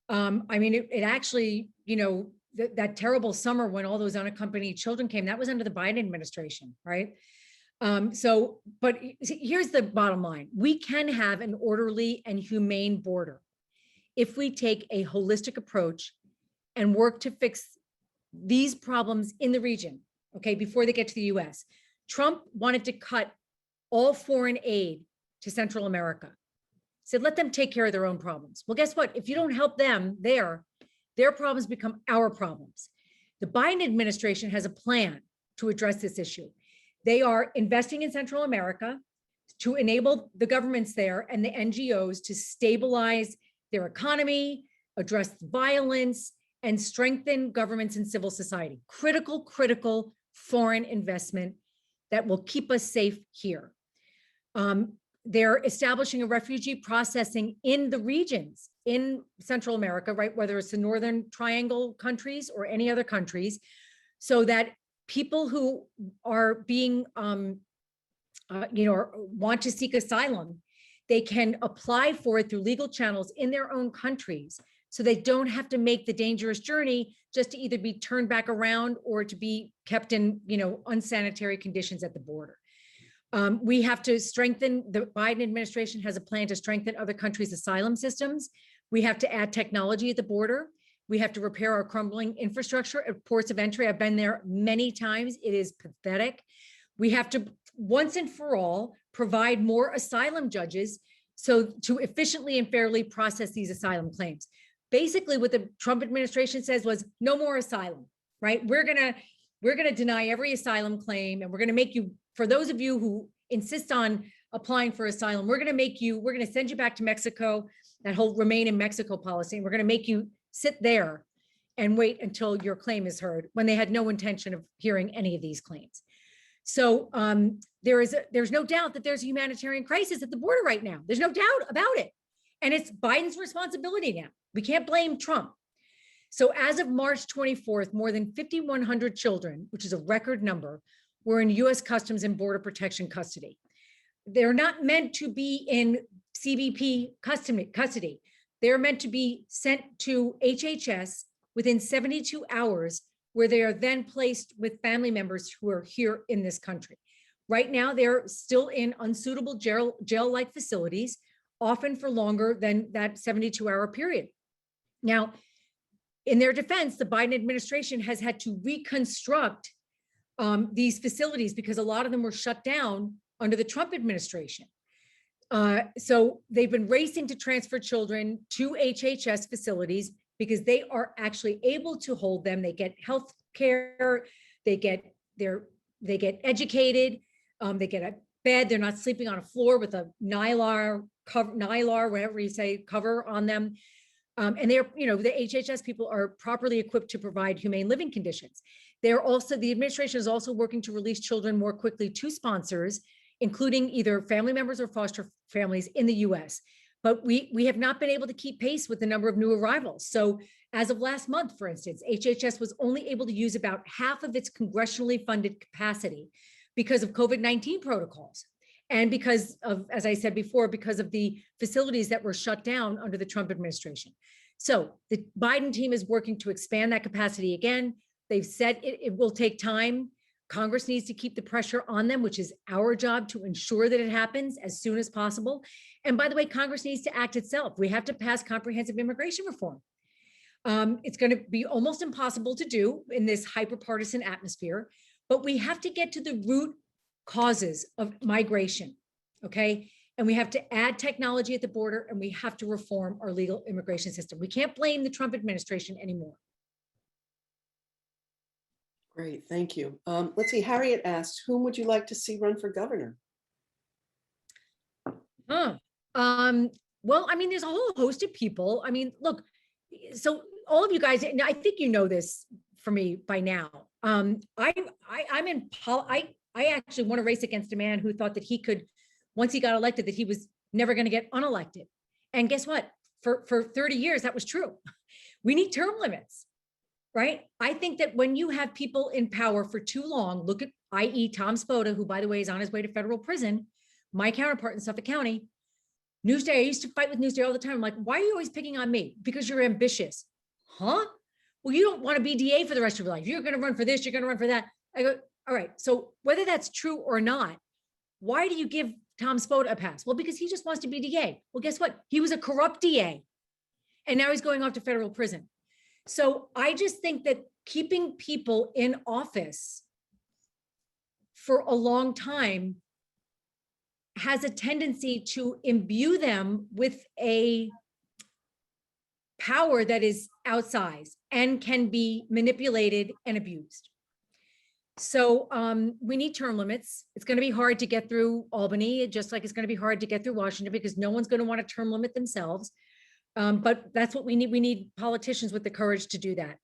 It actually, that terrible summer when all those unaccompanied children came, that was under the Biden administration, right? But here's the bottom line. We can have an orderly and humane border if we take a holistic approach and work to fix these problems in the region, okay, before they get to the US. Trump wanted to cut all foreign aid to Central America. Said, let them take care of their own problems. Well, guess what? If you don't help them there, their problems become our problems. The Biden administration has a plan to address this issue. They are investing in Central America to enable the governments there and the NGOs to stabilize their economy, address violence, and strengthen governments and civil society. Critical foreign investment that will keep us safe here. They're establishing a refugee processing in the regions in Central America, right? Whether it's the Northern Triangle countries or any other countries, so that people who are being, want to seek asylum, they can apply for it through legal channels in their own countries. So they don't have to make the dangerous journey just to either be turned back around or to be kept in, unsanitary conditions at the border. We have to strengthen, the Biden administration has a plan to strengthen other countries' asylum systems. We have to add technology at the border. We have to repair our crumbling infrastructure at ports of entry. I've been there many times. It is pathetic. We have to, once and for all, provide more asylum judges so to efficiently and fairly process these asylum claims. Basically, what the Trump administration says was no more asylum, right? We're gonna deny every asylum claim, and we're gonna make you, for those of you who insist on applying for asylum, we're gonna send you back to Mexico, that whole remain in Mexico policy, and we're gonna make you sit there and wait until your claim is heard, when they had no intention of hearing any of these claims. So there's no doubt that there's a humanitarian crisis at the border right now. There's no doubt about it. And it's Biden's responsibility now. We can't blame Trump. So as of March 24th, more than 5,100 children, which is a record number, were in US Customs and Border Protection custody. They're not meant to be in CBP custody. They're meant to be sent to HHS within 72 hours, where they are then placed with family members who are here in this country. Right now, they're still in unsuitable jail-like facilities, often for longer than that 72-hour period. Now, in their defense, the Biden administration has had to reconstruct these facilities because a lot of them were shut down under the Trump administration. So they've been racing to transfer children to HHS facilities because they are actually able to hold them. They get health care, they get educated, they get a bed. They're not sleeping on a floor with a Nylar, whatever you say, cover on them. And they're, the HHS people are properly equipped to provide humane living conditions. The administration is also working to release children more quickly to sponsors, including either family members or foster families in the US. But we have not been able to keep pace with the number of new arrivals. So as of last month, for instance, HHS was only able to use about half of its congressionally funded capacity because of COVID-19 protocols. And because of, as I said before, because of the facilities that were shut down under the Trump administration. So the Biden team is working to expand that capacity again. They've said it will take time. Congress needs to keep the pressure on them, which is our job to ensure that it happens as soon as possible. And by the way, Congress needs to act itself. We have to pass comprehensive immigration reform. It's going to be almost impossible to do in this hyper-partisan atmosphere, but we have to get to the root causes of migration, okay? And we have to add technology at the border, and we have to reform our legal immigration system. We can't blame the Trump administration anymore. Great, thank you. Let's see, Harriet asked, whom would you like to see run for governor? Well, I mean, there's a whole host of people. I mean, look, so all of you guys, and I think you know this for me by now. I actually want to race against a man who thought that he could, once he got elected, that he was never going to get unelected. And guess what? For 30 years, that was true. We need term limits, right? I think that when you have people in power for too long, look at, i.e. Tom Spota, who, by the way, is on his way to federal prison, my counterpart in Suffolk County. Newsday, I used to fight with Newsday all the time. I'm like, why are you always picking on me? Because you're ambitious. Huh? Well, you don't want to be DA for the rest of your life. You're going to run for this, you're going to run for that. I go, all right, so whether that's true or not, why do you give Tom Spota a pass? Well, because he just wants to be DA. Well, guess what? He was a corrupt DA, and now he's going off to federal prison. So I just think that keeping people in office for a long time has a tendency to imbue them with a power that is outsized and can be manipulated and abused. So we need term limits. It's going to be hard to get through Albany, just like it's going to be hard to get through Washington, because no one's going to want to term limit themselves. But that's what we need. We need politicians with the courage to do that.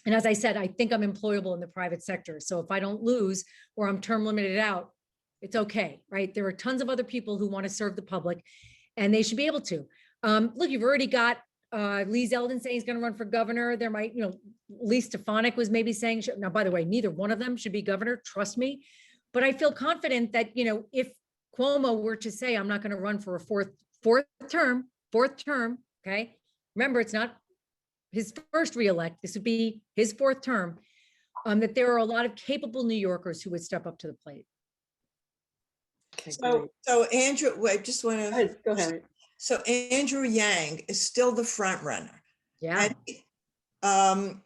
And as I said, I think I'm employable in the private sector. So if I don't lose or I'm term limited out, it's okay, right? There are tons of other people who want to serve the public and they should be able to. Look, you've already got Lee Zeldin saying he's going to run for governor. There might, Lee Stefanik was maybe saying, now, by the way, neither one of them should be governor, trust me. But I feel confident that, if Cuomo were to say, I'm not going to run for a fourth term, okay? Remember, it's not his first reelect. This would be his fourth term, that there are a lot of capable New Yorkers who would step up to the plate. Okay, So, great. so Andrew, I just want Go to, ahead, go ahead. so Andrew Yang is still the front runner. Yeah. And,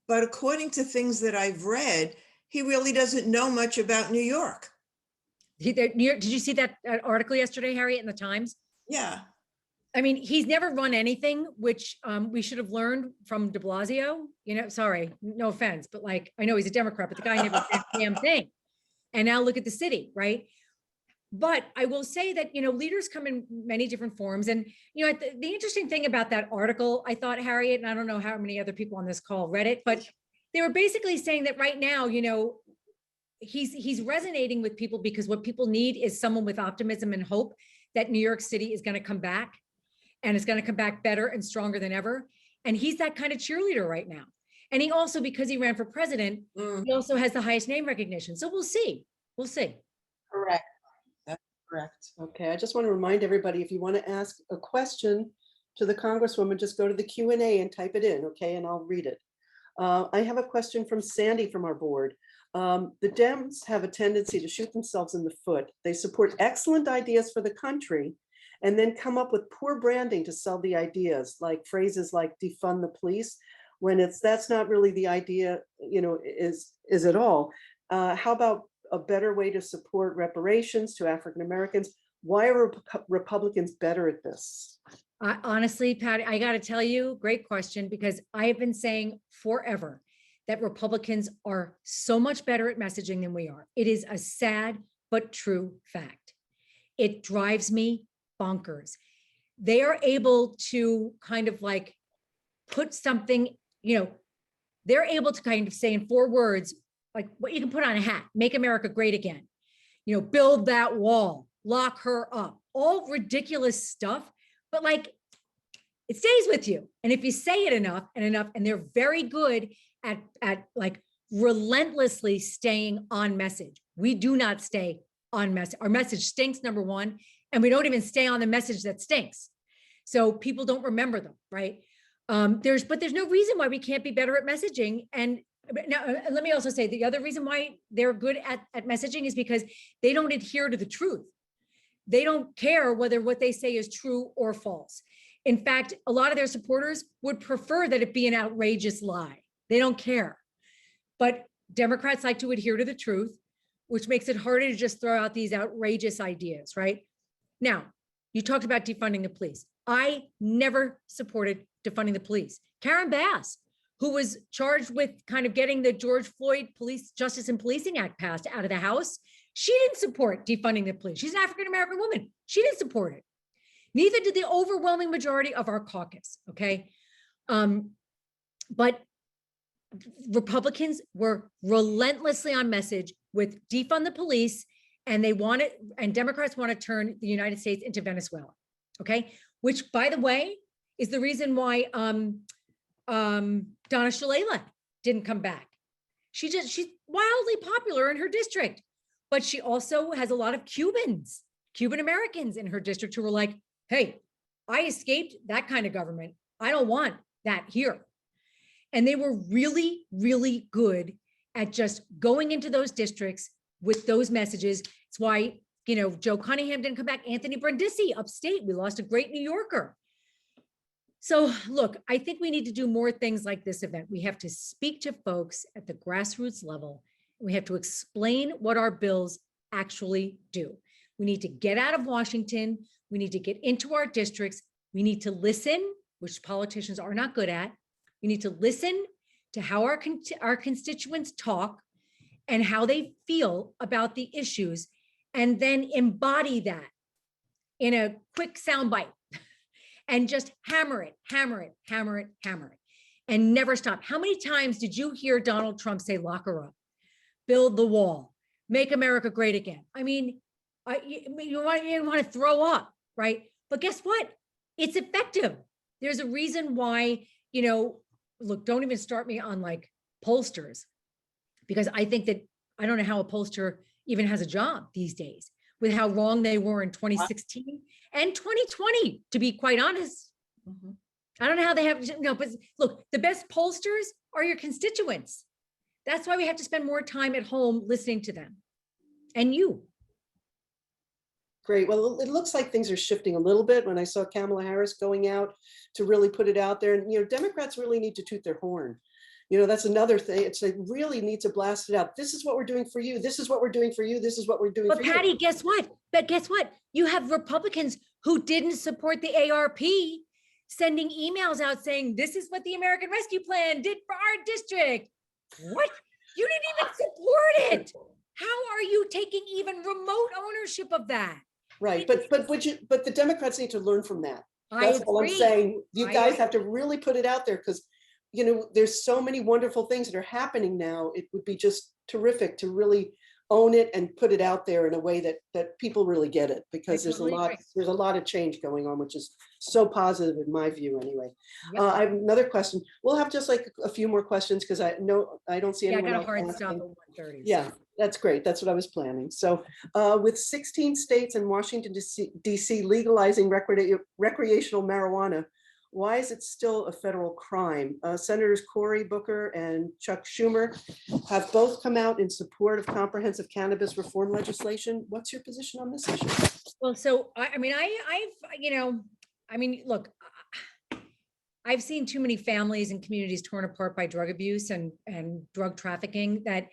but according to things that I've read, he really doesn't know much about New York. Did you see that article yesterday, Harriet, in the Times? Yeah. I mean, he's never run anything, which we should have learned from de Blasio. Sorry, no offense, but like, I know he's a Democrat, but the guy never did a damn thing. And now look at the city, right? But I will say that, leaders come in many different forms. And, the interesting thing about that article, I thought, Harriet, and I don't know how many other people on this call read it, but they were basically saying that right now, he's resonating with people because what people need is someone with optimism and hope that New York City is going to come back, and it's going to come back better and stronger than ever. And he's that kind of cheerleader right now. And he also, because he ran for president, he also has the highest name recognition. So we'll see. We'll see. Correct. That's correct. Okay, I just want to remind everybody, if you want to ask a question to the Congresswoman, just go to the Q&A and type it in, okay, and I'll read it. I have a question from Sandy from our board. The Dems have a tendency to shoot themselves in the foot. They support excellent ideas for the country and then come up with poor branding to sell the ideas, like phrases like defund the police, when that's not really the idea, is at all. How about a better way to support reparations to African Americans? Why are Republicans better at this? Honestly, Patty, I got to tell you, great question, because I have been saying forever that Republicans are so much better at messaging than we are. It is a sad but true fact. It drives me bonkers. They are able to kind of like put something, they're able to kind of say in 4 words, like what you can put on a hat: make America great again, build that wall, lock her up, all ridiculous stuff. But like, it stays with you. And if you say it enough, and they're very good at like relentlessly staying on message. We do not stay on message. Our message stinks, number one, and we don't even stay on the message that stinks. So people don't remember them, right? There's no reason why we can't be better at messaging. And now, let me also say, the other reason why they're good at messaging is because they don't adhere to the truth. They don't care whether what they say is true or false. In fact, a lot of their supporters would prefer that it be an outrageous lie. They don't care. But Democrats like to adhere to the truth, which makes it harder to just throw out these outrageous ideas, right? Now, you talked about defunding the police. I never supported defunding the police. Karen Bass, who was charged with kind of getting the George Floyd Police Justice and Policing Act passed out of the House, she didn't support defunding the police. She's an African-American woman. She didn't support it. Neither did the overwhelming majority of our caucus, okay? But Republicans were relentlessly on message with defund the police, and Democrats want to turn the United States into Venezuela, okay? Which, by the way, is the reason why Donna Shalala didn't come back. She's wildly popular in her district, but she also has a lot of Cuban Americans in her district who were like, hey, I escaped that kind of government. I don't want that here. And they were really, really good at just going into those districts with those messages. It's why, Joe Cunningham didn't come back. Anthony Brindisi upstate, we lost a great New Yorker. So look, I think we need to do more things like this event. We have to speak to folks at the grassroots level. We have to explain what our bills actually do. We need to get out of Washington. We need to get into our districts. We need to listen, which politicians are not good at. We need to listen to how our constituents talk and how they feel about the issues, and then embody that in a quick soundbite and just hammer it, hammer it, hammer it, hammer it, and never stop. How many times did you hear Donald Trump say, lock her up, build the wall, make America great again? I mean, you want to throw up, right? But guess what? It's effective. There's a reason why, look, don't even start me on like pollsters, because I think that I don't know how a pollster even has a job these days with how wrong they were in 2016 and 2020, to be quite honest. I don't know how they have, but look, the best pollsters are your constituents. That's why we have to spend more time at home listening to them. And you. Great. Well, it looks like things are shifting a little bit when I saw Kamala Harris going out to really put it out there. And, Democrats really need to toot their horn. That's another thing. It's like really need to blast it out. This is what we're doing for you. This is what we're doing for you. This is what we're doing for you. But Patty, guess what? You have Republicans who didn't support the ARP sending emails out saying, this is what the American Rescue Plan did for our district. What? You didn't even support it. How are you taking even remote ownership of that? Right. But the Democrats need to learn from that. That's all I'm saying. You guys have to really put it out there, because there's so many wonderful things that are happening now. It would be just terrific to really own it and put it out there in a way that people really get it, because there's a lot of change going on, which is so positive in my view anyway. Yep. I have another question. We'll have just like a few more questions, because I don't see anyone I got a else hard asking. stop at 1:30. Yeah, that's great. That's what I was planning. So with 16 states and Washington DC legalizing recreational marijuana, why is it still a federal crime? Senators Cory Booker and Chuck Schumer have both come out in support of comprehensive cannabis reform legislation. What's your position on this issue? Well, so look, I've seen too many families and communities torn apart by drug abuse and drug trafficking that,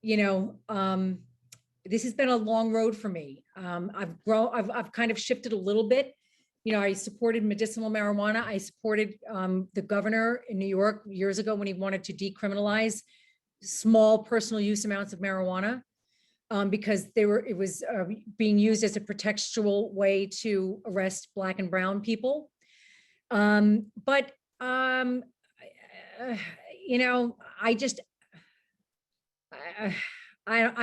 this has been a long road for me. I've kind of shifted a little bit. I supported medicinal marijuana. I supported the governor in New York years ago when he wanted to decriminalize small personal use amounts of marijuana because it was being used as a pretextual way to arrest Black and brown people. I just. Okay,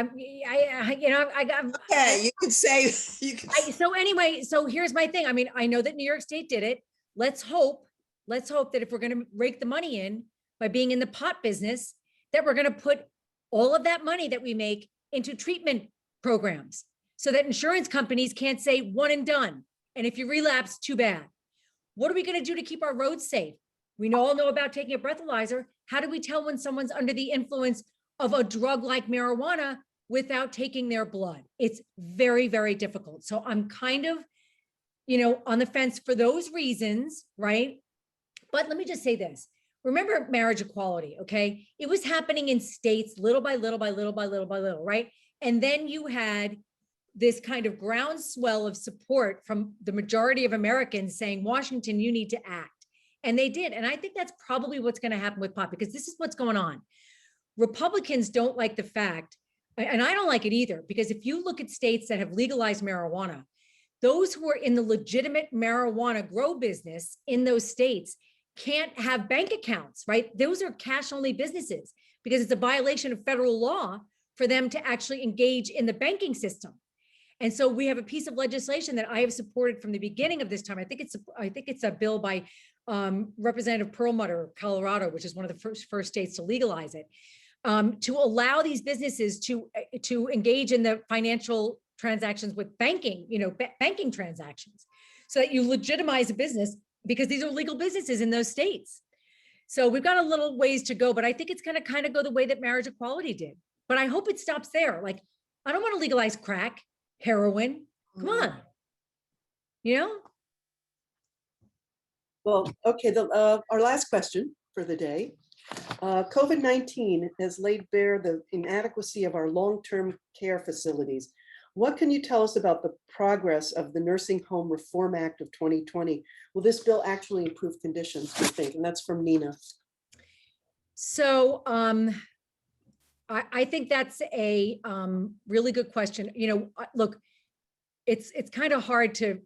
you could say. So anyway, so here's my thing. I mean, I know that New York State did it. Let's hope that if we're going to rake the money in by being in the pot business, that we're going to put all of that money that we make into treatment programs so that insurance companies can't say one and done. And if you relapse, too bad. What are we going to do to keep our roads safe? We all know about taking a breathalyzer. How do we tell when someone's under the influence of a drug like marijuana without taking their blood? It's very, very difficult. So I'm kind of, on the fence for those reasons, right? But let me just say this. Remember marriage equality, okay? It was happening in states little by little by little by little by little, right? And then you had this kind of groundswell of support from the majority of Americans saying, Washington, you need to act. And they did. And I think that's probably what's going to happen with pot, because this is what's going on. Republicans don't like the fact, and I don't like it either, because if you look at states that have legalized marijuana, those who are in the legitimate marijuana grow business in those states can't have bank accounts, right? Those are cash only businesses because it's a violation of federal law for them to actually engage in the banking system. And so we have a piece of legislation that I have supported from the beginning of this time. I think it's a bill by Representative Perlmutter of Colorado, which is one of the first states to legalize it. To allow these businesses to engage in the financial transactions with banking, banking transactions, so that you legitimize a business, because these are legal businesses in those states. So we've got a little ways to go, but I think it's going to kind of go the way that marriage equality did. But I hope it stops there. Like, I don't want to legalize crack, heroin. Come on, Well, okay, our last question for the day. COVID-19 has laid bare the inadequacy of our long-term care facilities. What can you tell us about the progress of the Nursing Home Reform Act of 2020? Will this bill actually improve conditions, do you think? And that's from Nina. So I think that's a really good question. Look, it's kind of hard to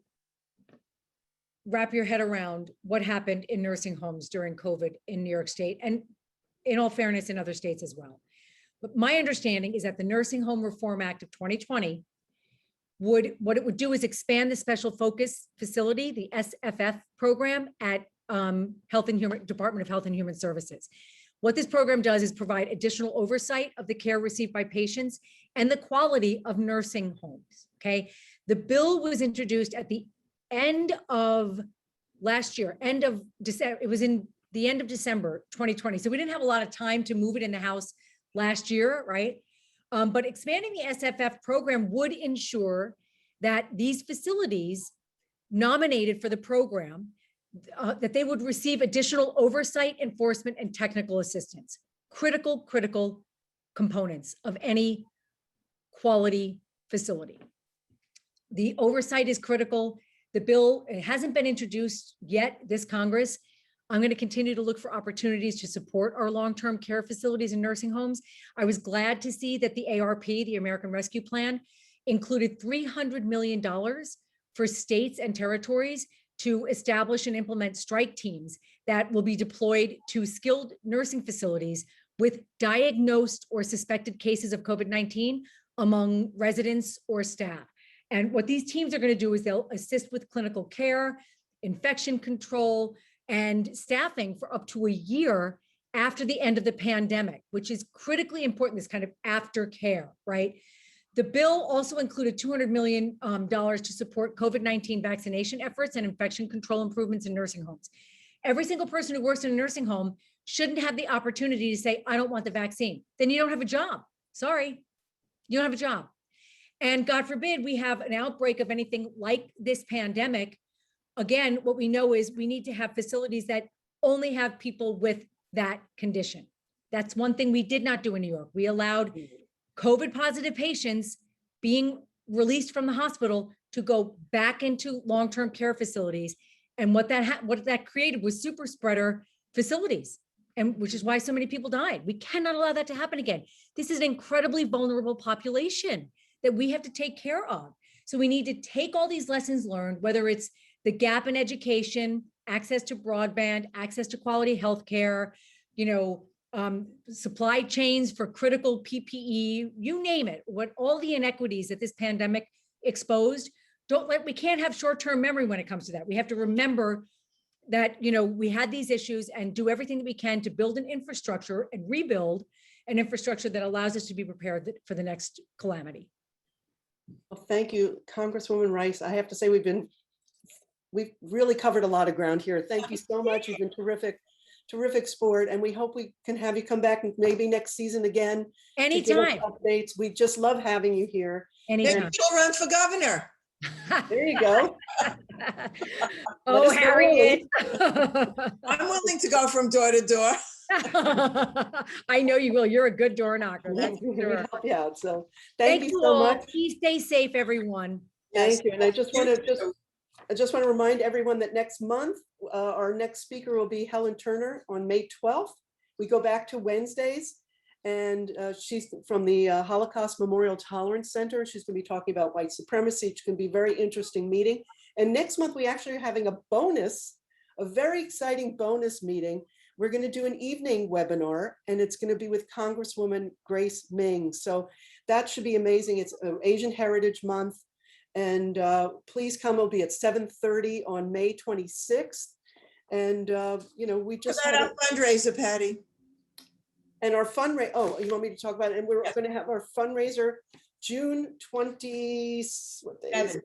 wrap your head around what happened in nursing homes during COVID in New York State, and in all fairness, in other states as well. But my understanding is that the Nursing Home Reform Act of 2020 what it would do is expand the special focus facility, the SFF program at Department of Health and Human Services. What this program does is provide additional oversight of the care received by patients and the quality of nursing homes. Okay, the bill was introduced at the end of last year, end of December. It was in the end of December 2020. So we didn't have a lot of time to move it in the House last year, right? But expanding the SFF program would ensure that these facilities nominated for the program, that they would receive additional oversight, enforcement, and technical assistance. Critical components of any quality facility. The oversight is critical. The bill, it hasn't been introduced yet this Congress. I'm going to continue to look for opportunities to support our long-term care facilities and nursing homes. I was glad to see that the ARP, the American Rescue Plan, included $300 million for states and territories to establish and implement strike teams that will be deployed to skilled nursing facilities with diagnosed or suspected cases of COVID-19 among residents or staff. And what these teams are going to do is they'll assist with clinical care, infection control, and staffing for up to a year after the end of the pandemic, which is critically important, this kind of aftercare, right? The bill also included $200 million to support COVID-19 vaccination efforts and infection control improvements in nursing homes. Every single person who works in a nursing home shouldn't have the opportunity to say, I don't want the vaccine. Then you don't have a job. Sorry, you don't have a job. And God forbid we have an outbreak of anything like this pandemic. Again, what we know is we need to have facilities that only have people with that condition. That's one thing we did not do in New York. We allowed COVID positive patients being released from the hospital to go back into long-term care facilities. And what that created was super spreader facilities, and which is why so many people died. We cannot allow that to happen again. This is an incredibly vulnerable population that we have to take care of. So we need to take all these lessons learned, whether it's the gap in education, access to broadband, access to quality healthcare, supply chains for critical PPE, you name it, what all the inequities that this pandemic exposed. We can't have short-term memory when it comes to that. We have to remember that, we had these issues and do everything that we can to build an infrastructure and rebuild an infrastructure that allows us to be prepared for the next calamity. Well, thank you, Congresswoman Rice. I have to say we've really covered a lot of ground here. Thank you so much. You've been terrific sport, and we hope we can have you come back maybe next season again. Anytime. Updates. We just love having you here. Anytime. Maybe you'll run for governor. There you go. Oh, Harriet. I'm willing to go from door to door. I know you will. You're a good door knocker. That's for We sure. help you out. So thank you so all. much. Please stay safe, everyone. Thank you. And I just want to remind everyone that next month, our next speaker will be Helen Turner on May 12th. We go back to Wednesdays, and she's from the Holocaust Memorial Tolerance Center. She's going to be talking about white supremacy. It's going to be a very interesting meeting. And next month, we actually are having a very exciting bonus meeting. We're going to do an evening webinar, and it's going to be with Congresswoman Grace Ming. So that should be amazing. It's Asian Heritage Month. And please come. It'll be at 7:30 on May 26th. And, we just had our fundraiser, Patty. And our fundraiser. Oh, you want me to talk about it? And we're going to have our fundraiser June 27th.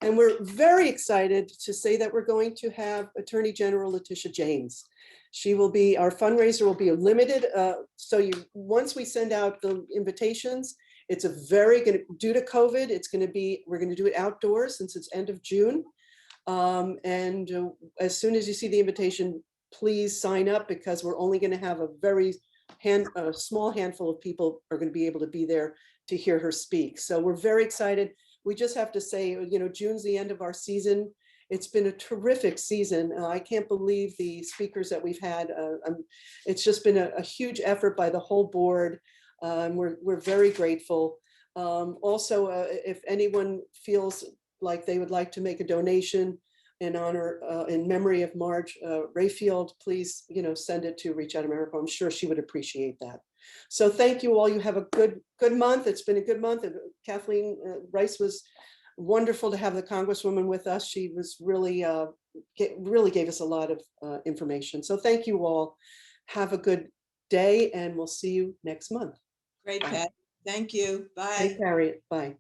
And we're very excited to say that we're going to have Attorney General Letitia James. Our fundraiser will be limited. Once we send out the invitations, it's due to COVID, we're going to do it outdoors since it's end of June. And as soon as you see the invitation, please sign up, because we're only going to have a very small handful of people are going to be able to be there to hear her speak. So we're very excited. We just have to say, June's the end of our season. It's been a terrific season. I can't believe the speakers that we've had. It's just been a huge effort by the whole board. We're very grateful. Also, if anyone feels like they would like to make a donation in honor, in memory of Marge Rayfield, please, send it to Reach Out America. I'm sure she would appreciate that. So thank you all. You have a good month. It's been a good month. And Kathleen Rice was wonderful to have the Congresswoman with us. She was really, really gave us a lot of information. So thank you all. Have a good day, and we'll see you next month. Great, Bye. Pat. Thank you. Bye. Thanks, Harriet. Bye.